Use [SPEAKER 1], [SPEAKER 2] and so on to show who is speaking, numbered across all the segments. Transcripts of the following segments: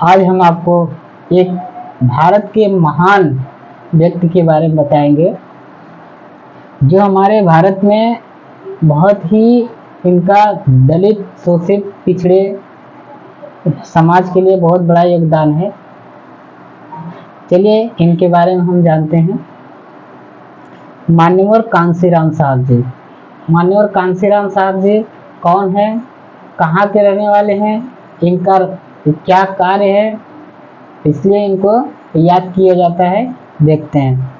[SPEAKER 1] आज हम आपको एक भारत के महान व्यक्ति के बारे में बताएंगे जो हमारे भारत में बहुत ही इनका दलित शोषित पिछड़े समाज के लिए बहुत बड़ा योगदान है। चलिए इनके बारे में हम जानते हैं। मान्यवर कांशीराम साहब जी। मान्यवर कांशीराम साहब जी कौन है, कहाँ के रहने वाले हैं, इनका क्या कार्य है, इसलिए इनको याद किया जाता है। देखते हैं।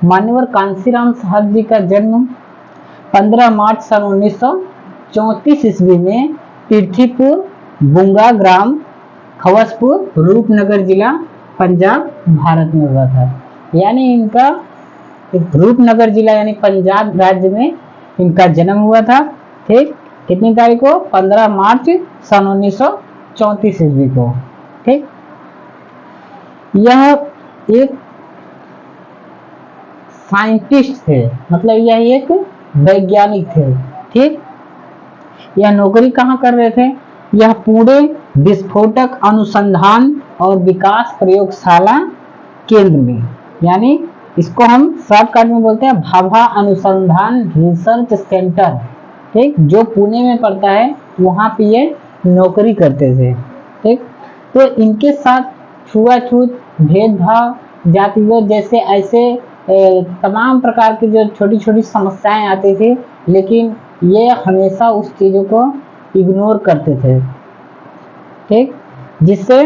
[SPEAKER 1] मान्यवर कांशीराम साहब जी का जन्म 15 मार्च सन 1934 ईस्वी में पृथ्वीपुर बुंगा ग्राम खवसपुर रूपनगर जिला पंजाब भारत में हुआ था। यानी इनका रूपनगर जिला यानी पंजाब राज्य में इनका जन्म हुआ था। ठीक, कितनी तारीख को? 15 मार्च सन 1934 ईस्वी को। ठीक, यह एक साइंटिस्ट थे, मतलब यह एक वैज्ञानिक थे। ठीक, यह नौकरी कहाँ कर रहे थे? यह पुणे विस्फोटक अनुसंधान और विकास प्रयोगशाला केंद्र में, यानी इसको हम शॉर्टकट में बोलते हैं भाभा अनुसंधान रिसर्च सेंटर, ठीक, जो पुणे में पड़ता है, वहां पे ये नौकरी करते थे। ठीक, तो इनके साथ छुआछूत, भेदभाव, जातिवाद जैसे ऐसे तमाम प्रकार की जो छोटी छोटी समस्याएं आती थी, लेकिन ये हमेशा उस चीजों को इग्नोर करते थे। ठीक, जिससे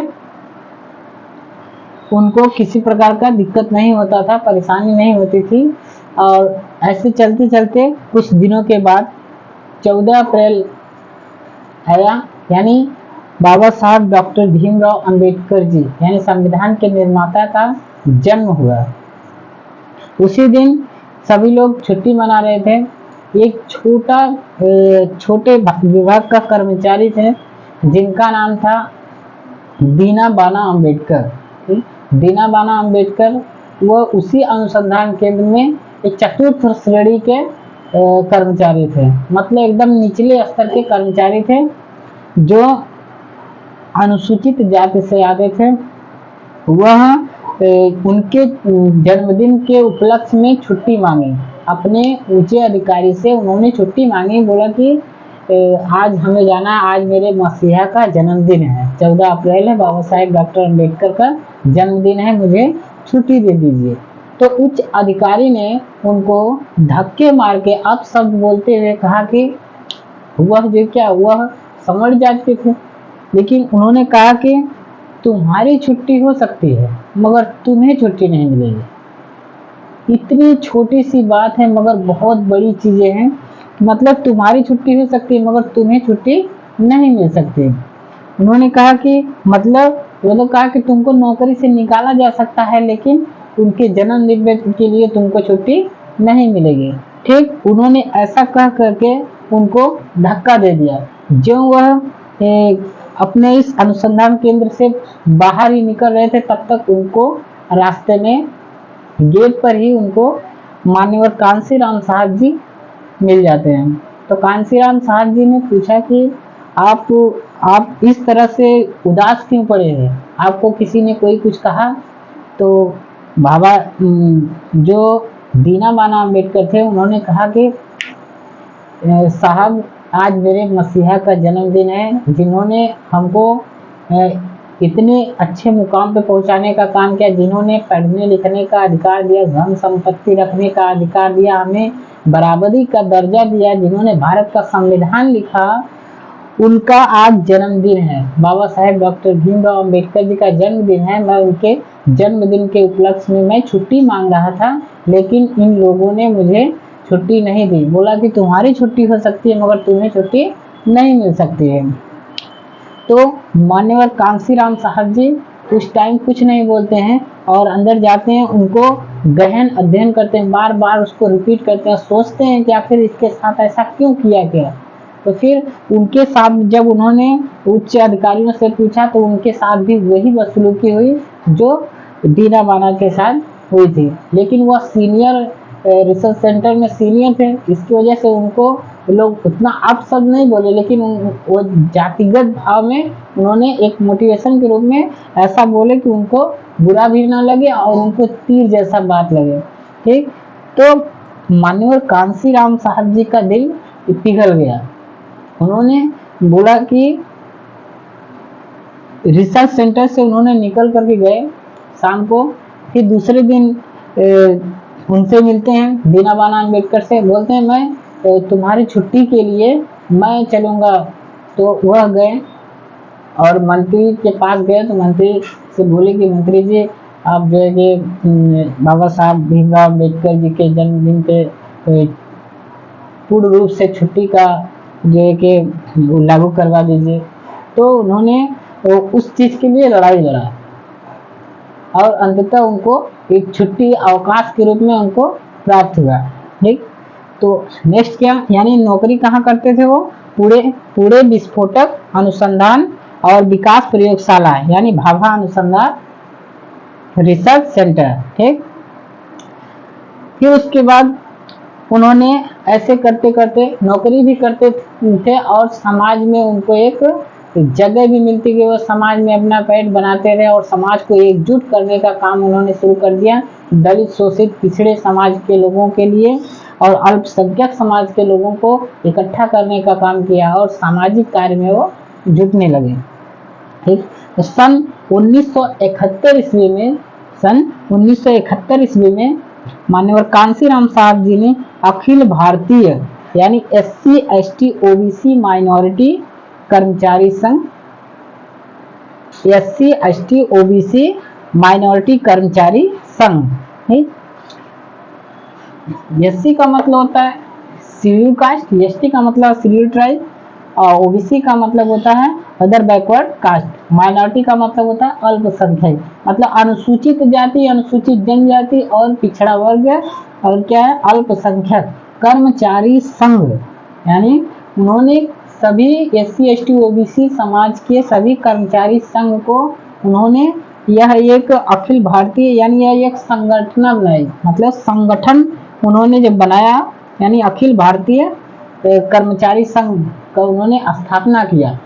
[SPEAKER 1] उनको किसी प्रकार का दिक्कत नहीं होता था, परेशानी नहीं होती थी। और ऐसे चलते चलते कुछ दिनों के बाद 14 अप्रैल आया, यानी बाबा साहब डॉक्टर भीमराव अंबेडकर जी यानी संविधान के निर्माता का जन्म हुआ। उसी दिन सभी लोग छुट्टी मना रहे थे। एक छोटे विभाग का कर्मचारी थे जिनका नाम था दीना बाना अंबेडकर। दीना बाना अंबेडकर वो उसी अनुसंधान केंद्र में एक चतुर्थ श्रेणी के कर्मचारी थे, मतलब एकदम निचले स्तर के कर्मचारी थे जो अनुसूचित जाति से आते थे। वह उनके जन्मदिन के उपलक्ष्य में छुट्टी मांगी, अपने ऊंचे अधिकारी से उन्होंने छुट्टी मांगी, बोला कि आज हमें जाना है, आज मेरे मसीहा का जन्मदिन है, 14 अप्रैल है, बाबा साहेब डॉक्टर अंबेडकर का जन्मदिन है, मुझे छुट्टी दे दीजिए। तो उच्च अधिकारी ने उनको धक्के मार के अपशब्द बोलते हुए कहा कि वह जो क्या वह समझ जाते थे, लेकिन उन्होंने कहा कि तुम्हारी छुट्टी हो सकती है मगर तुम्हें छुट्टी नहीं मिलेगी। इतनी छोटी सी बात है मगर बहुत बड़ी चीजें हैं, मतलब तुम्हारी छुट्टी हो सकती है मगर तुम्हें छुट्टी नहीं मिल सकती। उन्होंने कहा कि मतलब वो लोग कहा कि तुमको नौकरी से निकाला जा सकता है लेकिन उनके जन्मदिन के लिए तुमको छुट्टी नहीं मिलेगी। ठीक, उन्होंने ऐसा कह करके उनको धक्का दे दिया। जो वह अपने इस अनुसंधान केंद्र से बाहर ही निकल रहे थे तब तक उनको रास्ते में गेट पर ही उनको मान्यवर कांशीराम साहब जी मिल जाते हैं। तो कांशीराम साहब जी ने पूछा कि आप इस तरह से उदास क्यों पड़े हैं, आपको किसी ने कोई कुछ कहा? तो बाबा जो दीना बाना अंबेडकर थे उन्होंने कहा कि साहब आज मेरे मसीहा का जन्मदिन है, जिन्होंने हमको इतने अच्छे मुकाम पे पहुंचाने का काम किया, जिन्होंने पढ़ने लिखने का अधिकार दिया, धन संपत्ति रखने का अधिकार दिया, हमें बराबरी का दर्जा दिया, जिन्होंने भारत का संविधान लिखा, उनका आज जन्मदिन है। बाबा साहेब डॉक्टर भीमराव अंबेडकर जी का जन्मदिन है। मैं उनके जन्मदिन के उपलक्ष्य में मैं छुट्टी मांग रहा था, लेकिन इन लोगों ने मुझे छुट्टी नहीं दी। बोला कि तुम्हारी छुट्टी हो सकती है मगर तुम्हें छुट्टी नहीं मिल सकती है। तो मान्यवर कांशीराम साहब जी उस टाइम कुछ नहीं बोलते हैं और अंदर जाते हैं, उनको गहन अध्ययन करते हैं, बार बार उसको रिपीट करते हैं, सोचते हैं कि आखिर इसके साथ ऐसा क्यों किया गया। तो फिर उनके साथ जब उन्होंने उच्च अधिकारियों से पूछा तो उनके साथ भी वही बदसलूकी हुई जो दीना बाना के साथ हुई थी, लेकिन वह सीनियर रिसर्च सेंटर में सीनियर थे, इसकी वजह से उनको लोग उतना अपशब्द नहीं बोले, लेकिन वो जातिगत भाव में उन्होंने एक मोटिवेशन के रूप में ऐसा बोले कि उनको बुरा भी ना लगे और उनको तीर जैसा बात लगे। ठीक, तो मान्यवर कांशीराम साहब जी का दिल पिघल गया। उन्होंने बोला कि रिसर्च सेंटर से उन्होंने निकल करके गए शाम को, फिर दूसरे दिन उनसे मिलते हैं दीनाबाना अम्बेडकर से, बोलते हैं मैं तुम्हारी छुट्टी के लिए मैं चलूँगा। तो वह गए और मंत्री के पास गए, तो मंत्री से बोले कि मंत्री जी आप जो है कि बाबा साहब भीमराव अम्बेडकर जी के जन्मदिन पे पूर्ण रूप से छुट्टी का जो है कि लागू करवा दीजिए। तो उन्होंने उस चीज़ के लिए लड़ाई लड़ा और अंततः उनको एक छुट्टी अवकाश के रूप में उनको प्राप्त हुआ। ठीक, तो नेक्स्ट क्या, यानी नौकरी कहाँ करते थे वो, पूरे विस्फोटक अनुसंधान और विकास प्रयोगशाला यानी भाभा अनुसंधान रिसर्च सेंटर। ठीक, फिर उसके बाद उन्होंने ऐसे करते करते नौकरी भी करते थे और समाज में उनको एक जगह भी मिलती कि वो समाज में अपना पेट बनाते रहे और समाज को एकजुट करने का काम उन्होंने शुरू कर दिया। दलित, शोषित, पिछड़े समाज के लोगों के लिए और अल्पसंख्यक समाज के लोगों को इकट्ठा करने का काम किया और सामाजिक कार्य में वो जुटने लगे। ठीक, तो सन 1971 ईस्वी में मान्यवर कांशीराम साहब जी ने अखिल भारतीय यानी SC ST OBC माइनॉरिटी कर्मचारी संघ, SC ST OBC माइनॉरिटी कर्मचारी संघ। SC का मतलब होता है शेड्यूल कास्ट, ST का मतलब शेड्यूल ट्राइब और OBC का मतलब होता है अदर बैकवर्ड कास्ट, माइनॉरिटी का मतलब होता है अल्पसंख्यक, मतलब अनुसूचित जाति, अनुसूचित जनजाति और पिछड़ा वर्ग और क्या है अल्पसंख्यक कर्मचारी संघ। यानी उन्होंने सभी SC ST OBC समाज के सभी कर्मचारी संघ को उन्होंने यह एक अखिल भारतीय यानी यह एक संगठन बनाई, मतलब संगठन उन्होंने जब बनाया यानी अखिल भारतीय कर्मचारी संघ का उन्होंने स्थापना किया,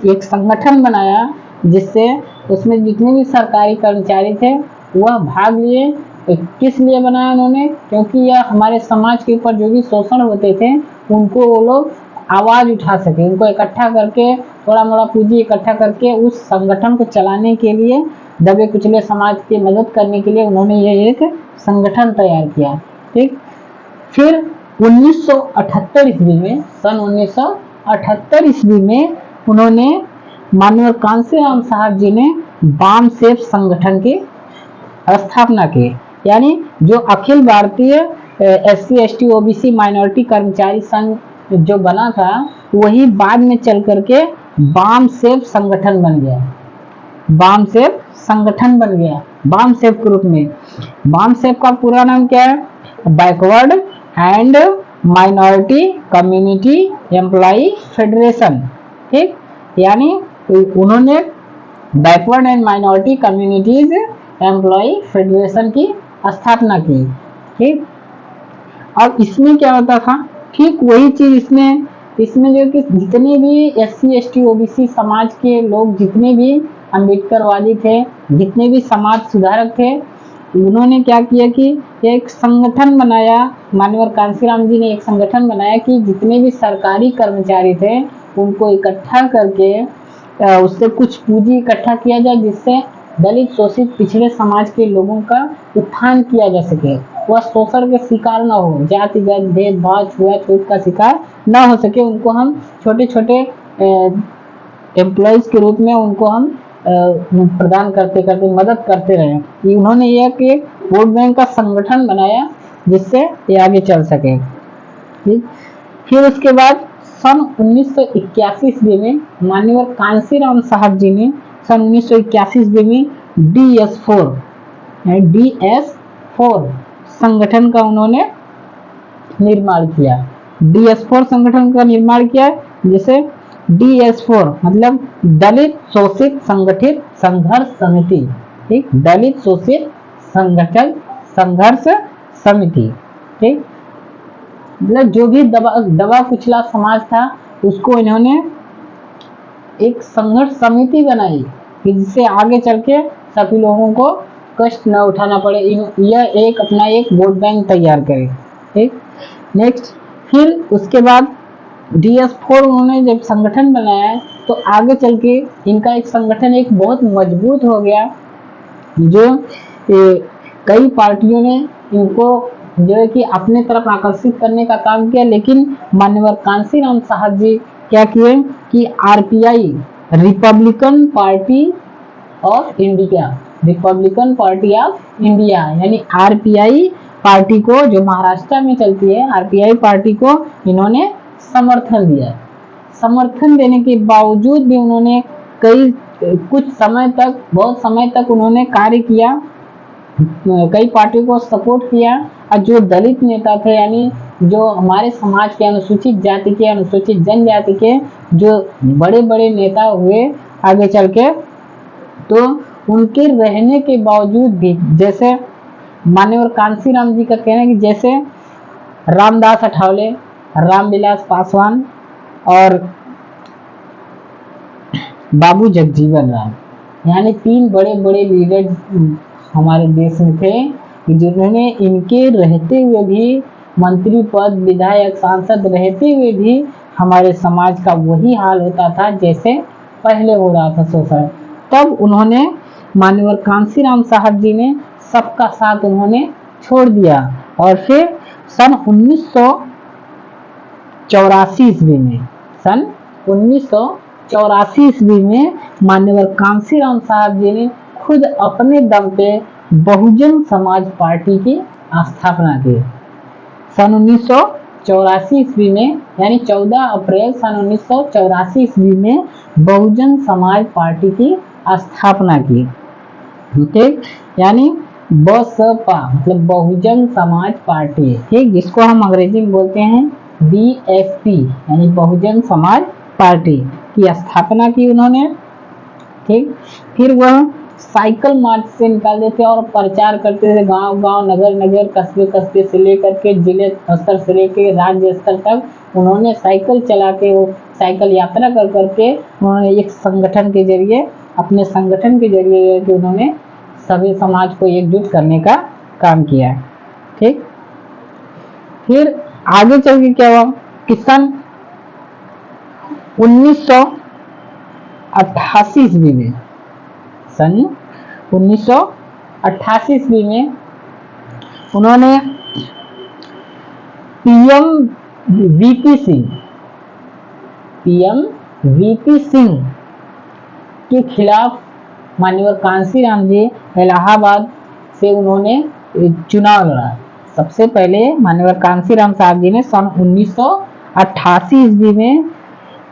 [SPEAKER 1] एक संगठन बनाया जिससे उसमें जितने भी सरकारी कर्मचारी थे वह भाग लिए। किस लिए बनाया उन्होंने, क्योंकि यह हमारे समाज के ऊपर जो भी शोषण होते थे उनको वो लोग आवाज उठा सके, उनको इकट्ठा करके थोड़ा मोड़ा पूंजी इकट्ठा करके उस संगठन को चलाने के लिए, दबे कुचले समाज की मदद करने के लिए उन्होंने ये एक संगठन तैयार किया। ठीक, फिर 1978 ईस्वी में, सन 1978 ईस्वी में उन्होंने माननीय कांशीराम साहब जी ने बाम सेफ संगठन की स्थापना की। यानी जो Akhil Bharatiya SC ST OBC minority कर्मचारी संघ जो बना था वही बाद में चल करके बाम सेफ संगठन बन गया, बाम सेफ संगठन बन गया, बाम सेफ के रूप में। बाम सेफ का पूरा नाम क्या है, backward and minority community employee federation. ठीक, यानी उन्होंने backward and minority communities employee federation की स्थापना की। ठीक, अब इसमें क्या होता था, ठीक वही चीज इसमें जो कि जितने भी SC ST OBC समाज के लोग, जितने भी अम्बेडकरवादी थे, जितने भी समाज सुधारक थे, उन्होंने क्या किया कि एक संगठन बनाया, माननीय कांशीराम जी ने एक संगठन बनाया कि जितने भी सरकारी कर्मचारी थे उनको इकट्ठा करके उससे कुछ पूंजी इकट्ठा किया जाए जिससे दलित, शोषित, पिछड़े समाज के लोगों का उत्थान किया जा सके, वह शोषण के शिकार न हो, जातिगत भेदभाव, छुआछूत का शिकार न हो सके। उनको हम छोटे छोटे एम्प्लॉयज के रूप में उनको हम प्रदान करते करते मदद करते रहे। उन्होंने एक वोट बैंक का संगठन बनाया जिससे ये आगे चल सके। ठीक, फिर उसके बाद सन 1981 ईस्वी में माननीय कांशीराम साहब जी ने सन 1981 ईस्वी में DS4 संगठन का उन्होंने निर्माण किया। DS4 संगठन का निर्माण किया जिसे DS4 मतलब दलित शोषित संगठित संघर्ष समिति। ठीक, दलित शोषित संगठन संघर्ष समिति। ठीक, मतलब जो भी दबा कुचला समाज था उसको इन्होंने एक संघर्ष समिति बनाई कि जिससे आगे चल के सभी लोगों को कष्ट न उठाना पड़े। यह एक अपना एक वोट बैंक तैयार करे। ठीक, नेक्स्ट फिर उसके बाद DS4 उन्होंने जब संगठन बनाया तो आगे चल के इनका एक संगठन एक बहुत मजबूत हो गया, जो कई पार्टियों ने इनको जो है कि अपने तरफ आकर्षित करने का काम किया। लेकिन मान्यवर कांशीराम साहब जी क्या किए कि RPI Republican party of India, Republican party of India यानी RPI पार्टी को, जो महाराष्ट्र में चलती है, RPI पार्टी को इन्होंने समर्थन दिया। समर्थन देने के बावजूद भी उन्होंने कुछ समय तक, बहुत समय तक उन्होंने कार्य किया, कई पार्टियों को सपोर्ट किया। और जो दलित नेता थे यानी जो हमारे समाज के अनुसूचित जाति के, अनुसूचित जनजाति के जो बड़े बड़े नेता हुए आगे चल के, तो उनके रहने के बावजूद भी, जैसे मान्यवर कांशीराम जी का कहना है कि जैसे रामदास अठावले, रामविलास पासवान और बाबू जगजीवन राम, यानी 3 बड़े बड़े लीडर हमारे देश में थे जिन्होंने इनके रहते हुए भी, मंत्री पद, विधायक, सांसद रहते हुए भी हमारे समाज का वही हाल होता था जैसे पहले हो रहा था शोषण। तब उन्होंने, मान्यवर कांशीराम साहब जी ने सबका साथ उन्होंने छोड़ दिया और फिर सन 1984 ईस्वी में, सन 1984 ईस्वी में मान्यवर कांशीराम साहब जी ने खुद अपने दम पे बहुजन समाज पार्टी की स्थापना की। सन 1984 ईस्वी में यानी 14 अप्रैल सन 1984 ईस्वी में बहुजन समाज पार्टी की स्थापना की। ठीक, यानी बसपा मतलब बहुजन समाज पार्टी, ठीक, जिसको हम अंग्रेजी में बोलते हैं BSP यानी बहुजन समाज पार्टी की स्थापना की उन्होंने। ठीक, फिर वह साइकिल मार्च से निकालते थे और प्रचार करते थे गांव गांव, नगर नगर, कस्बे कस्बे से लेकर के जिले स्तर से लेकर राज्य स्तर तक उन्होंने साइकिल चला के, वो साइकिल यात्रा कर करके उन्होंने एक संगठन के जरिए, अपने संगठन के जरिए कि उन्होंने सभी समाज को एकजुट करने का काम किया। ठीक, फिर आगे चल के क्या हुआ कि सन 1988 ईस्वी में, सन 1988 ईस्वी में उन्होंने PM VP सिंह के खिलाफ मान्यवर कांशीराम जी इलाहाबाद से उन्होंने चुनाव लड़ा। सबसे पहले मान्यवर कांशीराम साहब जी ने सन 1988 ईस्वी में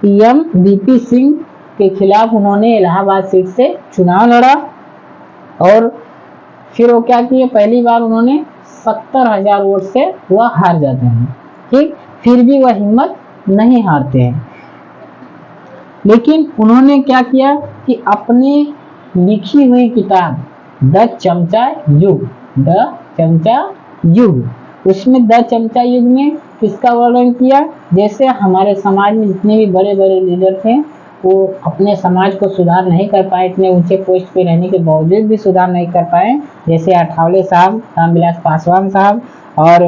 [SPEAKER 1] PM VP सिंह के खिलाफ उन्होंने इलाहाबाद सीट से चुनाव लड़ा और फिर वो क्या किए, पहली बार उन्होंने 70,000 वोट से वह हार जाते हैं। ठीक, फिर भी वह हिम्मत नहीं हारते हैं, लेकिन उन्होंने क्या किया कि अपनी लिखी हुई किताब द चमचा युग, उसमें द चमचा युग में किसका वर्णन किया, जैसे हमारे समाज में जितने भी बड़े बड़े लीडर थे वो अपने समाज को सुधार नहीं कर पाए, इतने ऊंचे पोस्ट पे रहने के बावजूद भी सुधार नहीं कर पाए, जैसे अठावले साहब, रामविलास पासवान साहब और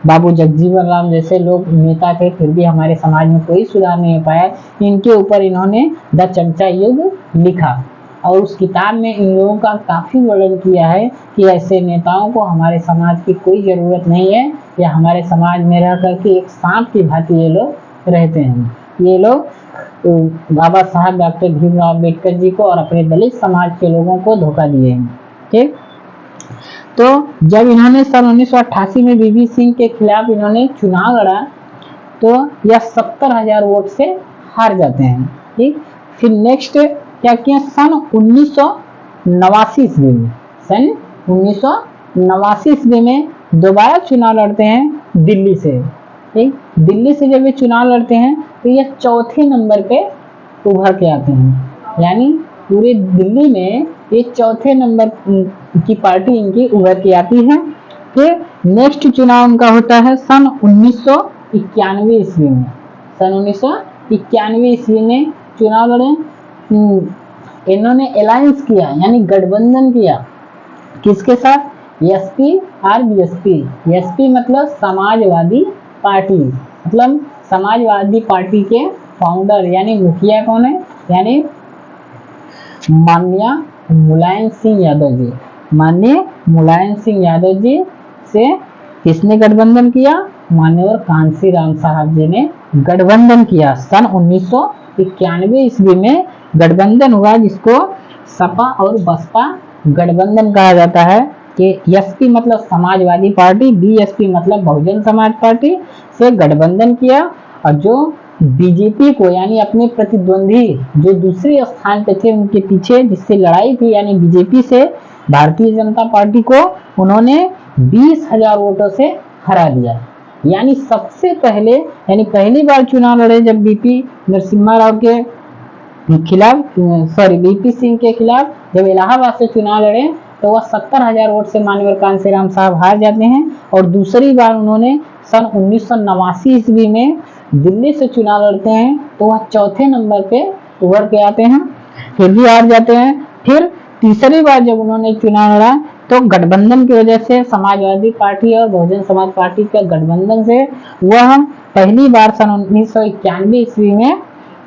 [SPEAKER 1] बाबू जगजीवन राम जैसे लोग नेता थे, फिर भी हमारे समाज में कोई सुधार नहीं हो पाया। इनके ऊपर इन्होंने द चमचा युग लिखा और उस किताब में इन लोगों का काफी वर्णन किया है कि ऐसे नेताओं को हमारे समाज की कोई जरूरत नहीं है, या हमारे समाज में रह करके एक सांप की भांति ये लोग रहते हैं। ये लोग बाबा साहब डॉक्टर भीमराव अम्बेडकर जी को और अपने दलित समाज के लोगों को धोखा दिए हैं। ठीक, तो जब इन्होंने सन 1988 में VP सिंह के खिलाफ इन्होंने चुनाव लड़ा तो यह 70,000 वोट से हार जाते हैं। ठीक, फिर नेक्स्ट क्या किया, सन 1989 ईस्वी में, सन 1989 ईस्वी में दोबारा चुनाव लड़ते हैं दिल्ली से। ठीक, दिल्ली से जब ये चुनाव लड़ते हैं तो ये चौथे नंबर पे उभर के आते हैं, यानी पूरे दिल्ली में ये चौथे नंबर की पार्टी इनकी उभर के आती है। फिर नेक्स्ट चुनाव उनका होता है सन 1991 ईस्वी में। सन 1991 ईस्वी में चुनाव लड़े। इन्होंने अलायंस किया यानी गठबंधन किया किसके साथ? एसपी और बीएसपी। एसपी मतलब समाजवादी पार्टी, मतलब समाजवादी पार्टी के फाउंडर यानी मुखिया कौन है? यानी माननीय मुलायम सिंह यादव जी। माननीय मुलायम सिंह यादव जी से किसने गठबंधन किया? मान्यवर कांशीराम साहब जी ने गठबंधन किया। सन 1991 ईस्वी में गठबंधन हुआ जिसको सपा और बसपा गठबंधन कहा जाता है। कि एसपी मतलब समाजवादी पार्टी, बीएसपी मतलब बहुजन समाज पार्टी से गठबंधन किया और जो बीजेपी को यानी अपने प्रतिद्वंदी जो दूसरे स्थान पे थे उनके पीछे जिससे लड़ाई थी यानी बीजेपी से भारतीय जनता पार्टी को उन्होंने 20,000 वोटों से हरा दिया। यानी सबसे पहले यानी पहली बार चुनाव लड़े जब बीपी नरसिम्हा राव के खिलाफ बीपी सिंह के खिलाफ जब इलाहाबाद से चुनाव लड़े तो वह 70,000 वोट से माननीय कांशीराम साहब हार जाते हैं। और दूसरी बार उन्होंने सन 1989 ईस्वी में दिल्ली से चुनाव लड़ते हैं तो वह चौथे नंबर पे उभर के आते हैं, फिर भी हार जाते हैं। फिर तीसरी बार जब उन्होंने चुनाव लड़ा तो गठबंधन की वजह से समाजवादी पार्टी और बहुजन समाज पार्टी के गठबंधन से वह पहली बार सन 1991 ईस्वी में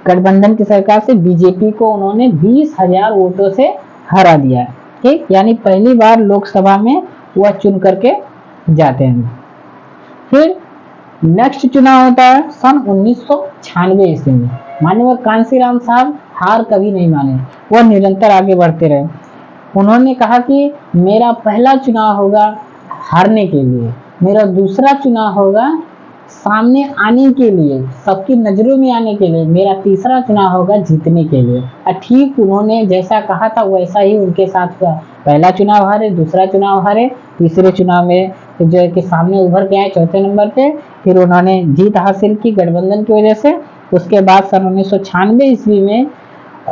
[SPEAKER 1] गठबंधन की सरकार से बीजेपी को उन्होंने 20,000 वोटों से हरा दिया। ठीक, यानी पहली बार लोकसभा में वह चुन करके जाते हैं। फिर नेक्स्ट चुनाव होता है सन 1996 ईस्वी में। माननीय कांशीराम साहब हार कभी नहीं माने, वह निरंतर आगे बढ़ते रहे। उन्होंने कहा कि मेरा पहला चुनाव होगा हारने के लिए, मेरा दूसरा चुनाव होगा सामने आने के लिए, सबकी नजरों में आने के लिए, मेरा तीसरा चुनाव होगा जीतने के लिए। ठीक उन्होंने जैसा कहा था वैसा ही उनके साथ हुआ। पहला चुनाव हारे, दूसरा चुनाव हारे, तीसरे चुनाव में जो के सामने उभर के आए चौथे नंबर पे। फिर उन्होंने जीत हासिल की गठबंधन की वजह से। उसके बाद सन 1996 ईस्वी में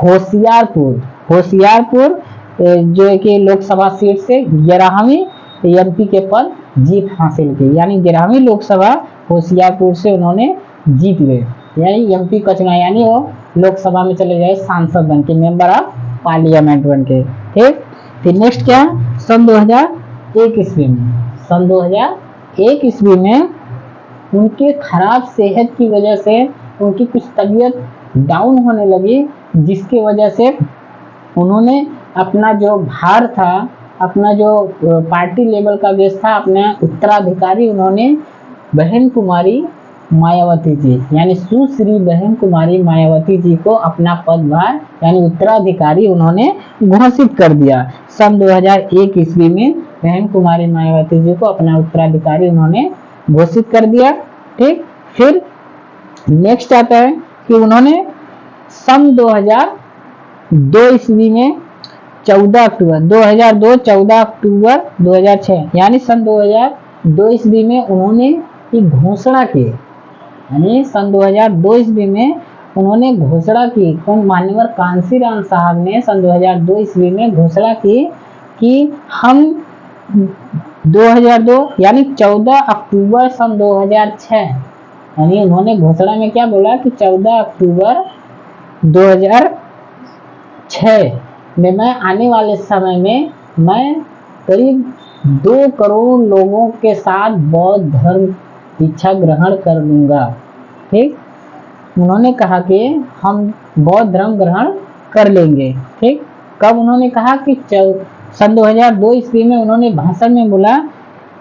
[SPEAKER 1] होशियारपुर जो कि लोकसभा सीट से 11वीं एमपी के पद जीत हासिल की, यानी 11वीं लोकसभा होशियारपुर से उन्होंने जीत गए, यानी एमपी का चुनाव, यानी वो लोकसभा में चले गए सांसद बन के, मेंबर ऑफ पार्लियामेंट बन के। ठीक, फिर नेक्स्ट क्या है? सन 2001 ईस्वी में। सन 2001 ईस्वी में उनके खराब सेहत की वजह से उनकी कुछ तबीयत डाउन होने लगी, जिसकी वजह से उन्होंने अपना जो भार था, अपना जो पार्टी लेवल का बेस था, अपना उत्तराधिकारी उन्होंने बहन कुमारी मायावती जी यानी सुश्री बहन कुमारी मायावती जी को अपना पदभार यानी उत्तराधिकारी उन्होंने घोषित कर दिया। सन 2001 ईस्वी में बहन कुमारी मायावती जी को अपना उत्तराधिकारी उन्होंने घोषित कर दिया। ठीक, फिर नेक्स्ट आता है कि उन्होंने सन 2002 ईस्वी में 14 अक्टूबर 2002, 14 अक्टूबर 2006 यानी सन 2002 ईस्वी में उन्होंने एक घोषणा की, यानी सन 2002 ईस्वी में उन्होंने घोषणा की, कौन? मान्यवर कांशीराम साहब ने सन 2002 ईस्वी में घोषणा की कि हम 2002 यानी 14 अक्टूबर सन 2006 यानी उन्होंने घोषणा में क्या बोला कि 14 अक्टूबर 2006 में मैं आने वाले समय में मैं करीब 2 करोड़ लोगों के साथ बौद्ध धर्म दीक्षा ग्रहण कर लूंगा। ठीक, उन्होंने कहा कि हम बौद्ध धर्म ग्रहण कर लेंगे। ठीक, कब उन्होंने कहा कि सन 2002 ईस्वी में उन्होंने भाषण में बोला,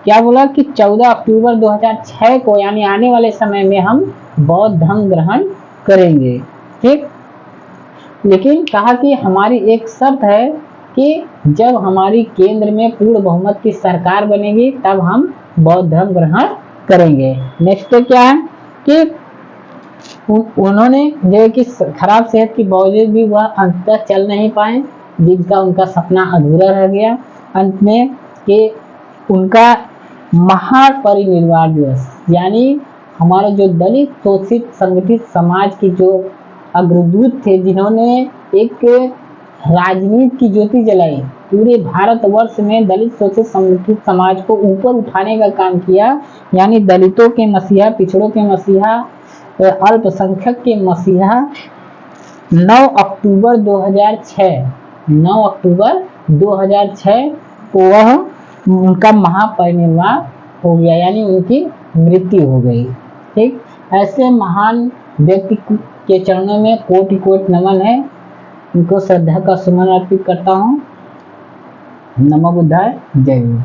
[SPEAKER 1] क्या बोला कि 14 अक्टूबर 2006 को यानी आने वाले समय में हम बौद्ध धर्म ग्रहण करेंगे। ठीक, लेकिन कहा कि हमारी एक शर्त है कि जब हमारी केंद्र में पूर्ण बहुमत की सरकार बनेगी तब हम बौद्ध धर्म ग्रहण करेंगे। नेक्स्ट क्या है कि उन्होंने जो कि खराब सेहत के बावजूद भी वह अंत तक चल नहीं पाए, जिनका उनका सपना अधूरा रह गया। अंत में कि उनका महापरिनिर्वाण दिवस यानी हमारे जो दलित शोषित संगठित समाज की जो अग्रदूत थे, जिन्होंने एक राजनीति की ज्योति जलाई, पूरे भारतवर्ष में दलित शोषित संगठित समाज को ऊपर उठाने का काम किया, यानी दलितों के मसीहा, पिछड़ों के मसीहा, अल्पसंख्यक के मसीहा। 9 अक्टूबर 2006 को वह उनका महापरिनिर्वाण हो गया, यानी उनकी मृत्यु हो गई। ठीक, ऐसे महान व्यक्ति के चरणों में कोटि कोटि नमन है, उनको श्रद्धा का सुमन अर्पित करता हूँ। नमो बुद्धाय, जय हिंद।